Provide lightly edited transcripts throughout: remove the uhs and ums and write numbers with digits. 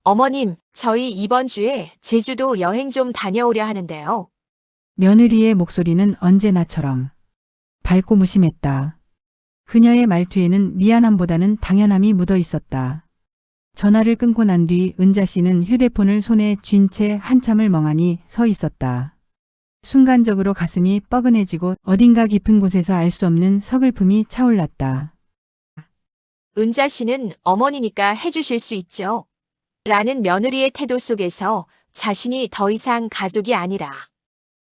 어머님, 저희 이번 주에 제주도 여행 좀 다녀오려 하는데요. 며느리의 목소리는 언제나처럼 밝고 무심했다. 그녀의 말투에는 미안함보다는 당연함이 묻어 있었다. 전화를 끊고 난 뒤 은자 씨는 휴대폰을 손에 쥔 채 한참을 멍하니 서 있었다. 순간적으로 가슴이 뻐근해지고 어딘가 깊은 곳에서 알 수 없는 서글픔이 차올랐다. 은자 씨는 어머니니까 해주실 수 있죠. 라는 며느리의 태도 속에서 자신이 더 이상 가족이 아니라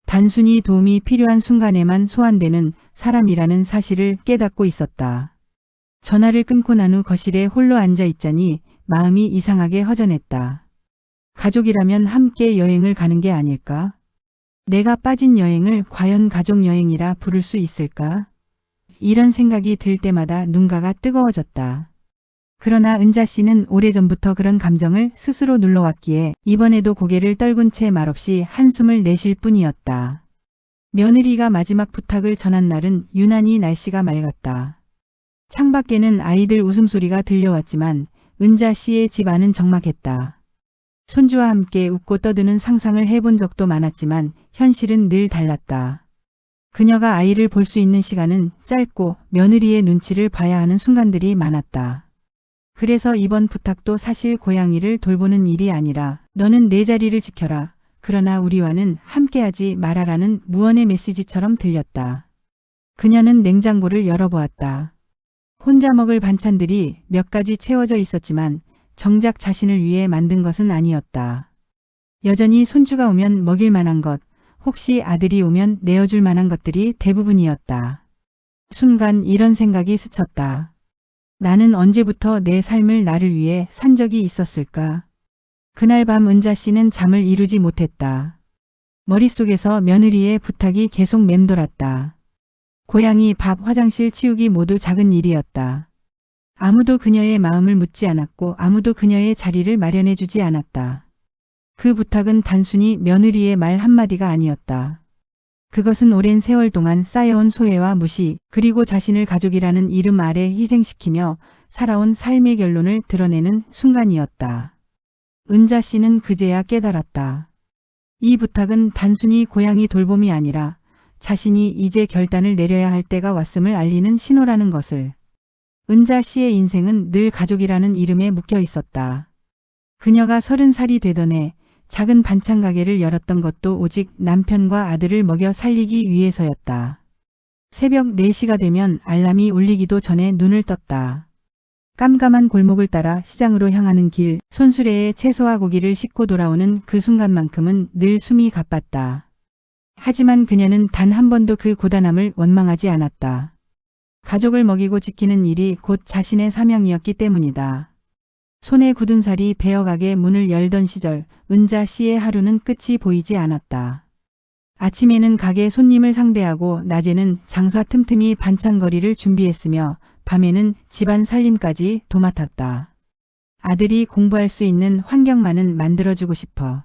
단순히 도움이 필요한 순간에만 소환되는 사람이라는 사실을 깨닫고 있었다. 전화를 끊고 난 후 거실에 홀로 앉아 있자니 마음이 이상하게 허전했다. 가족이라면 함께 여행을 가는 게 아닐까? 내가 빠진 여행을 과연 가족 여행이라 부를 수 있을까? 이런 생각이 들 때마다 눈가가 뜨거워졌다. 그러나 은자 씨는 오래전부터 그런 감정을 스스로 눌러왔기에 이번에도 고개를 떨군 채 말없이 한숨을 내쉴 뿐이었다. 며느리가 마지막 부탁을 전한 날은 유난히 날씨가 맑았다. 창밖에는 아이들 웃음소리가 들려왔지만 은자 씨의 집 안은 적막했다. 손주와 함께 웃고 떠드는 상상을 해본 적도 많았지만 현실은 늘 달랐다. 그녀가 아이를 볼 수 있는 시간은 짧고 며느리의 눈치를 봐야 하는 순간들이 많았다. 그래서 이번 부탁도 사실 고양이를 돌보는 일이 아니라 너는 내 자리를 지켜라. 그러나 우리와는 함께하지 말아라는 무언의 메시지처럼 들렸다. 그녀는 냉장고를 열어보았다. 혼자 먹을 반찬들이 몇 가지 채워져 있었지만 정작 자신을 위해 만든 것은 아니었다. 여전히 손주가 오면 먹일 만한 것, 혹시 아들이 오면 내어줄 만한 것들이 대부분이었다. 순간 이런 생각이 스쳤다. 나는 언제부터 내 삶을 나를 위해 산 적이 있었을까? 그날 밤 은자 씨는 잠을 이루지 못했다. 머릿속에서 며느리의 부탁이 계속 맴돌았다. 고양이, 밥, 화장실 치우기 모두 작은 일이었다. 아무도 그녀의 마음을 묻지 않았고 아무도 그녀의 자리를 마련해 주지 않았다. 그 부탁은 단순히 며느리의 말 한마디가 아니었다. 그것은 오랜 세월 동안 쌓여온 소외와 무시, 그리고 자신을 가족이라는 이름 아래 희생시키며 살아온 삶의 결론을 드러내는 순간이었다. 은자 씨는 그제야 깨달았다. 이 부탁은 단순히 고양이 돌봄이 아니라 자신이 이제 결단을 내려야 할 때가 왔음을 알리는 신호라는 것을. 은자 씨의 인생은 늘 가족이라는 이름에 묶여 있었다. 그녀가 30살이 되던 해 작은 반찬 가게를 열었던 것도 오직 남편과 아들을 먹여 살리기 위해서였다. 새벽 4시가 되면 알람이 울리기도 전에 눈을 떴다. 깜깜한 골목을 따라 시장으로 향하는 길, 손수레에 채소와 고기를 싣고 돌아오는 그 순간만큼은 늘 숨이 가빴다. 하지만 그녀는 단 한 번도 그 고단함을 원망하지 않았다. 가족을 먹이고 지키는 일이 곧 자신의 사명이었기 때문이다. 손에 굳은 살이 베어가게 문을 열던 시절 은자 씨의 하루는 끝이 보이지 않았다. 아침에는 가게 손님을 상대하고 낮에는 장사 틈틈이 반찬거리를 준비했으며 밤에는 집안 살림까지 도맡았다. 아들이 공부할 수 있는 환경만은 만들어주고 싶어.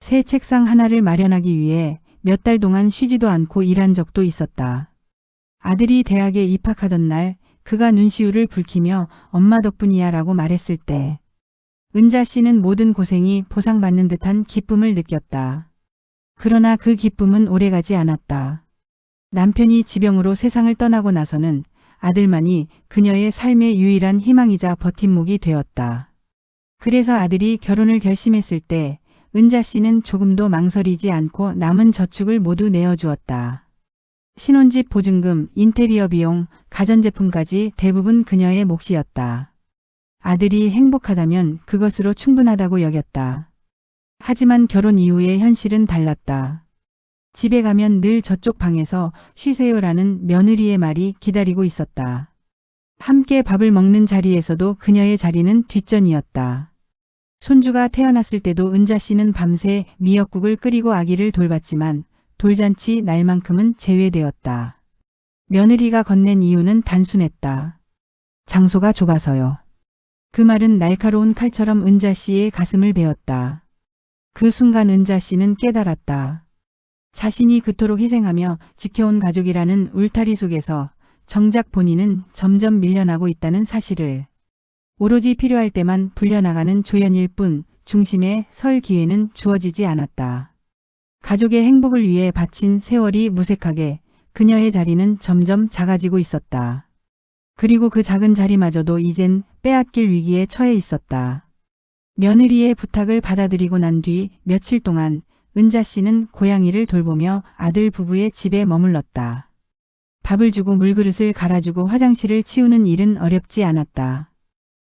새 책상 하나를 마련하기 위해 몇 달 동안 쉬지도 않고 일한 적도 있었다. 아들이 대학에 입학하던 날 그가 눈시울을 붉히며 엄마 덕분이야 라고 말했을 때 은자 씨는 모든 고생이 보상받는 듯한 기쁨을 느꼈다. 그러나 그 기쁨은 오래가지 않았다. 남편이 지병으로 세상을 떠나고 나서는 아들만이 그녀의 삶의 유일한 희망이자 버팀목이 되었다. 그래서 아들이 결혼을 결심했을 때 은자 씨는 조금도 망설이지 않고 남은 저축을 모두 내어주었다. 신혼집 보증금, 인테리어 비용, 가전제품까지 대부분 그녀의 몫이었다. 아들이 행복하다면 그것으로 충분하다고 여겼다. 하지만 결혼 이후의 현실은 달랐다. 집에 가면 늘 저쪽 방에서 쉬세요라는 며느리의 말이 기다리고 있었다. 함께 밥을 먹는 자리에서도 그녀의 자리는 뒷전이었다. 손주가 태어났을 때도 은자 씨는 밤새 미역국을 끓이고 아기를 돌봤지만 돌잔치 날만큼은 제외되었다. 며느리가 건넨 이유는 단순했다. 장소가 좁아서요. 그 말은 날카로운 칼처럼 은자 씨의 가슴을 베었다. 그 순간 은자 씨는 깨달았다. 자신이 그토록 희생하며 지켜온 가족이라는 울타리 속에서 정작 본인은 점점 밀려나고 있다는 사실을. 오로지 필요할 때만 불려나가는 조연일 뿐 중심에 설 기회는 주어지지 않았다. 가족의 행복을 위해 바친 세월이 무색하게 그녀의 자리는 점점 작아지고 있었다. 그리고 그 작은 자리마저도 이젠 빼앗길 위기에 처해 있었다. 며느리의 부탁을 받아들이고 난 뒤 며칠 동안 은자 씨는 고양이를 돌보며 아들 부부의 집에 머물렀다. 밥을 주고 물그릇을 갈아주고 화장실을 치우는 일은 어렵지 않았다.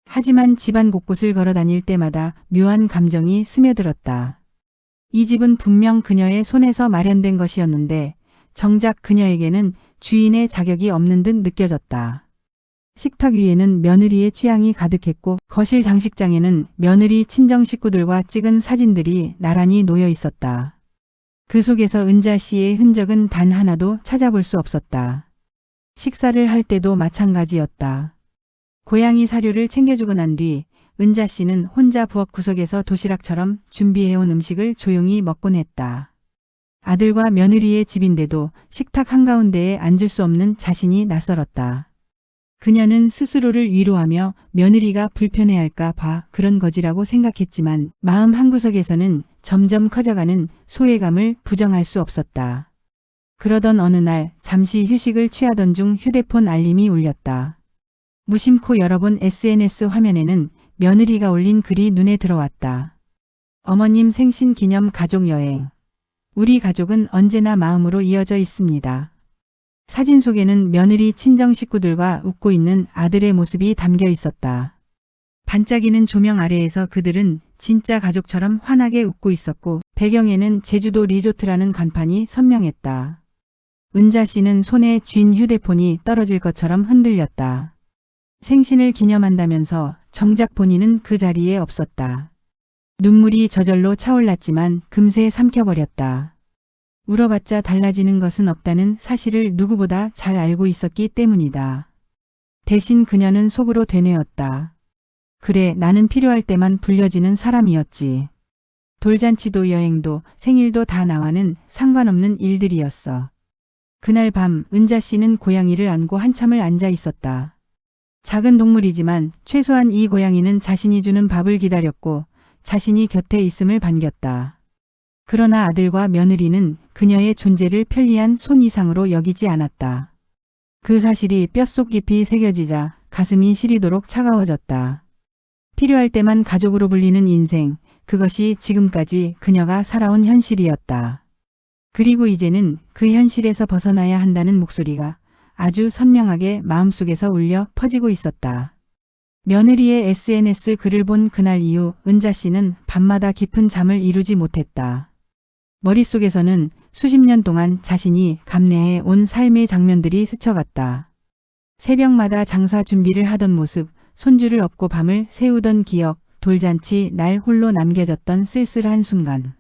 하지만 집안 곳곳을 걸어 다닐 때마다 묘한 감정이 스며들었다. 이 집은 분명 그녀의 손에서 마련된 것이었는데 정작 그녀에게는 주인의 자격이 없는 듯 느껴졌다. 식탁 위에는 며느리의 취향이 가득했고 거실 장식장에는 며느리 친정 식구들과 찍은 사진들이 나란히 놓여 있었다. 그 속에서 은자 씨의 흔적은 단 하나도 찾아볼 수 없었다. 식사를 할 때도 마찬가지였다. 고양이 사료를 챙겨주고 난 뒤 은자 씨는 혼자 부엌 구석에서 도시락처럼 준비해온 음식을 조용히 먹곤 했다. 아들과 며느리의 집인데도 식탁 한가운데에 앉을 수 없는 자신이 낯설었다. 그녀는 스스로를 위로하며 며느리가 불편해할까 봐 그런 거지라고 생각했지만 마음 한구석에서는 점점 커져가는 소외감을 부정할 수 없었다. 그러던 어느 날 잠시 휴식을 취하던 중 휴대폰 알림이 울렸다. 무심코 열어본 SNS 화면에는 며느리가 올린 글이 눈에 들어왔다. 어머님 생신 기념 가족 여행. 우리 가족은 언제나 마음으로 이어져 있습니다. 사진 속에는 며느리 친정 식구들과 웃고 있는 아들의 모습이 담겨 있었다. 반짝이는 조명 아래에서 그들은 진짜 가족처럼 환하게 웃고 있었고 배경에는 제주도 리조트라는 간판이 선명했다. 은자 씨는 손에 쥔 휴대폰이 떨어질 것처럼 흔들렸다. 생신을 기념한다면서 정작 본인은 그 자리에 없었다. 눈물이 저절로 차올랐지만 금세 삼켜버렸다. 울어봤자 달라지는 것은 없다는 사실을 누구보다 잘 알고 있었기 때문이다. 대신 그녀는 속으로 되뇌었다. 그래, 나는 필요할 때만 불려지는 사람이었지. 돌잔치도 여행도 생일도 다 나와는 상관없는 일들이었어. 그날 밤 은자 씨는 고양이를 안고 한참을 앉아 있었다. 작은 동물이지만 최소한 이 고양이는 자신이 주는 밥을 기다렸고 자신이 곁에 있음을 반겼다. 그러나 아들과 며느리는 그녀의 존재를 편리한 손 이상으로 여기지 않았다. 그 사실이 뼛속 깊이 새겨지자 가슴이 시리도록 차가워졌다. 필요할 때만 가족으로 불리는 인생, 그것이 지금까지 그녀가 살아온 현실이었다. 그리고 이제는 그 현실에서 벗어나야 한다는 목소리가 아주 선명하게 마음속에서 울려 퍼지고 있었다. 며느리의 SNS 글을 본 그날 이후 은자 씨는 밤마다 깊은 잠을 이루지 못했다. 머릿속에서는 수십 년 동안 자신이 감내해 온 삶의 장면들이 스쳐갔다. 새벽마다 장사 준비를 하던 모습, 손주를 업고 밤을 새우던 기억, 돌잔치 날 홀로 남겨졌던 쓸쓸한 순간.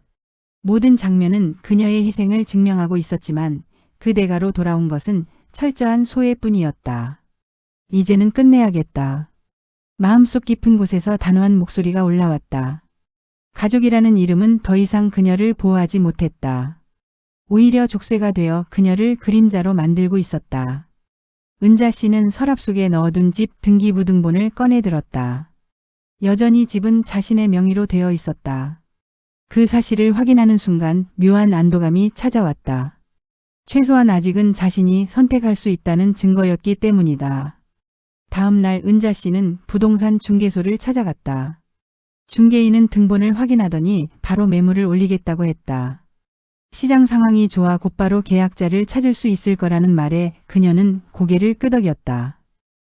모든 장면은 그녀의 희생을 증명하고 있었지만 그 대가로 돌아온 것은 철저한 소외뿐이었다. 이제는 끝내야겠다. 마음속 깊은 곳에서 단호한 목소리가 올라왔다. 가족이라는 이름은 더 이상 그녀를 보호하지 못했다. 오히려 족쇄가 되어 그녀를 그림자로 만들고 있었다. 은자 씨는 서랍 속에 넣어둔 집 등기부등본을 꺼내 들었다. 여전히 집은 자신의 명의로 되어 있었다. 그 사실을 확인하는 순간 묘한 안도감이 찾아왔다. 최소한 아직은 자신이 선택할 수 있다는 증거였기 때문이다. 다음 날 은자 씨는 부동산 중개소를 찾아갔다. 중개인은 등본을 확인하더니 바로 매물을 올리겠다고 했다. 시장 상황이 좋아 곧바로 계약자를 찾을 수 있을 거라는 말에 그녀는 고개를 끄덕였다.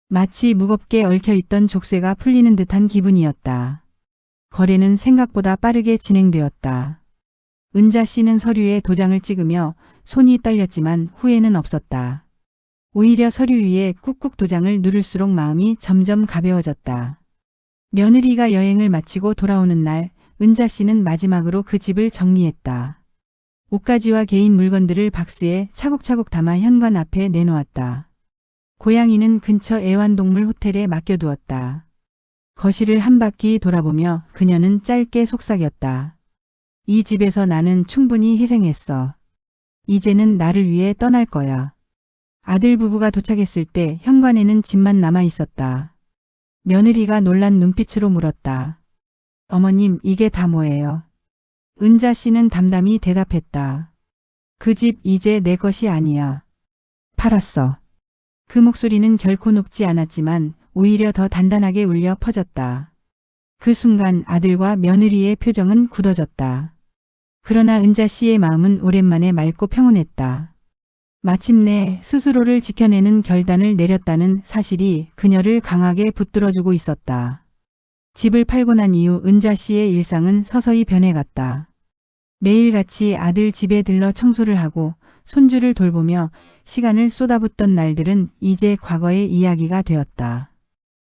마치 무겁게 얽혀있던 족쇄가 풀리는 듯한 기분이었다. 거래는 생각보다 빠르게 진행되었다. 은자 씨는 서류에 도장을 찍으며 손이 떨렸지만 후회는 없었다. 오히려 서류 위에 꾹꾹 도장을 누를수록 마음이 점점 가벼워졌다. 며느리가 여행을 마치고 돌아오는 날 은자 씨는 마지막으로 그 집을 정리했다. 옷가지와 개인 물건들을 박스에 차곡차곡 담아 현관 앞에 내놓았다. 고양이는 근처 애완동물 호텔에 맡겨두었다. 거실을 한 바퀴 돌아보며 그녀는 짧게 속삭였다. 이 집에서 나는 충분히 희생했어. 이제는 나를 위해 떠날 거야. 아들 부부가 도착했을 때 현관에는 집만 남아 있었다. 며느리가 놀란 눈빛으로 물었다. 어머님, 이게 다 뭐예요? 은자 씨는 담담히 대답했다. 그 집 이제 내 것이 아니야. 팔았어. 그 목소리는 결코 높지 않았지만 오히려 더 단단하게 울려 퍼졌다. 그 순간 아들과 며느리의 표정은 굳어졌다. 그러나 은자 씨의 마음은 오랜만에 맑고 평온했다. 마침내 스스로를 지켜내는 결단을 내렸다는 사실이 그녀를 강하게 붙들어주고 있었다. 집을 팔고 난 이후 은자 씨의 일상은 서서히 변해갔다. 매일같이 아들 집에 들러 청소를 하고 손주를 돌보며 시간을 쏟아붓던 날들은 이제 과거의 이야기가 되었다.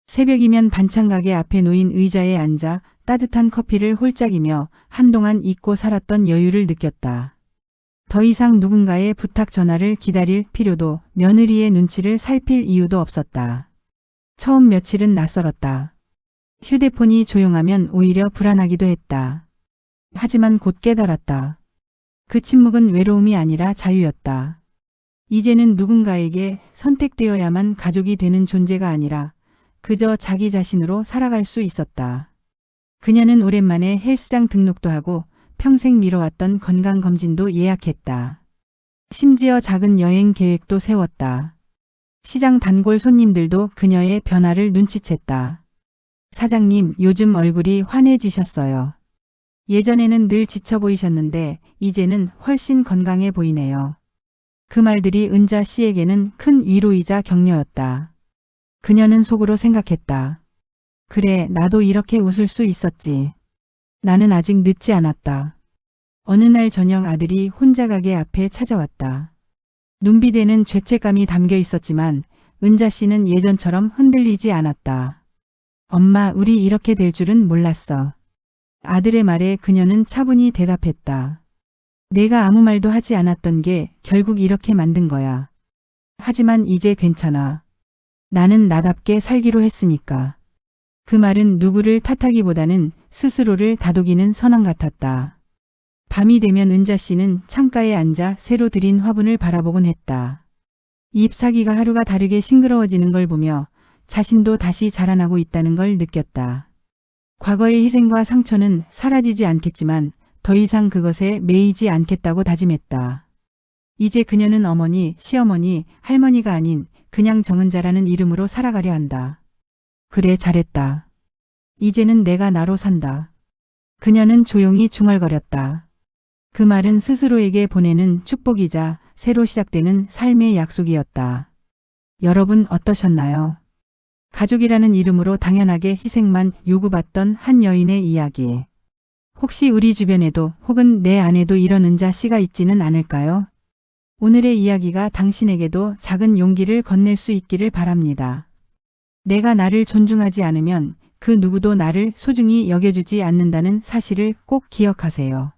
새벽이면 반찬가게 앞에 놓인 의자에 앉아 따뜻한 커피를 홀짝이며 한동안 잊고 살았던 여유를 느꼈다. 더 이상 누군가의 부탁 전화를 기다릴 필요도 며느리의 눈치를 살필 이유도 없었다. 처음 며칠은 낯설었다. 휴대폰이 조용하면 오히려 불안하기도 했다. 하지만 곧 깨달았다. 그 침묵은 외로움이 아니라 자유였다. 이제는 누군가에게 선택되어야만 가족이 되는 존재가 아니라 그저 자기 자신으로 살아갈 수 있었다. 그녀는 오랜만에 헬스장 등록도 하고 평생 미뤄왔던 건강검진도 예약했다. 심지어 작은 여행 계획도 세웠다. 시장 단골 손님들도 그녀의 변화를 눈치챘다. 사장님, 요즘 얼굴이 환해지셨어요. 예전에는 늘 지쳐 보이셨는데 이제는 훨씬 건강해 보이네요. 그 말들이 은자 씨에게는 큰 위로이자 격려였다. 그녀는 속으로 생각했다. 그래, 나도 이렇게 웃을 수 있었지. 나는 아직 늦지 않았다. 어느 날 저녁 아들이 혼자 가게 앞에 찾아왔다. 눈빛에는 죄책감이 담겨 있었지만 은자 씨는 예전처럼 흔들리지 않았다. 엄마, 우리 이렇게 될 줄은 몰랐어. 아들의 말에 그녀는 차분히 대답했다. 내가 아무 말도 하지 않았던 게 결국 이렇게 만든 거야. 하지만 이제 괜찮아. 나는 나답게 살기로 했으니까. 그 말은 누구를 탓하기보다는 스스로를 다독이는 선언 같았다. 밤이 되면 은자 씨는 창가에 앉아 새로 들인 화분을 바라보곤 했다. 잎사귀가 하루가 다르게 싱그러워지는 걸 보며 자신도 다시 자라나고 있다는 걸 느꼈다. 과거의 희생과 상처는 사라지지 않겠지만 더 이상 그것에 매이지 않겠다고 다짐했다. 이제 그녀는 어머니, 시어머니, 할머니가 아닌 그냥 정은자라는 이름으로 살아가려 한다. 그래, 잘했다. 이제는 내가 나로 산다. 그녀는 조용히 중얼거렸다. 그 말은 스스로에게 보내는 축복이자 새로 시작되는 삶의 약속이었다. 여러분 어떠셨나요? 가족이라는 이름으로 당연하게 희생만 요구받던 한 여인의 이야기. 혹시 우리 주변에도 혹은 내 안에도 이런 은자 씨가 있지는 않을까요? 오늘의 이야기가 당신에게도 작은 용기를 건넬 수 있기를 바랍니다. 내가 나를 존중하지 않으면 그 누구도 나를 소중히 여겨주지 않는다는 사실을 꼭 기억하세요.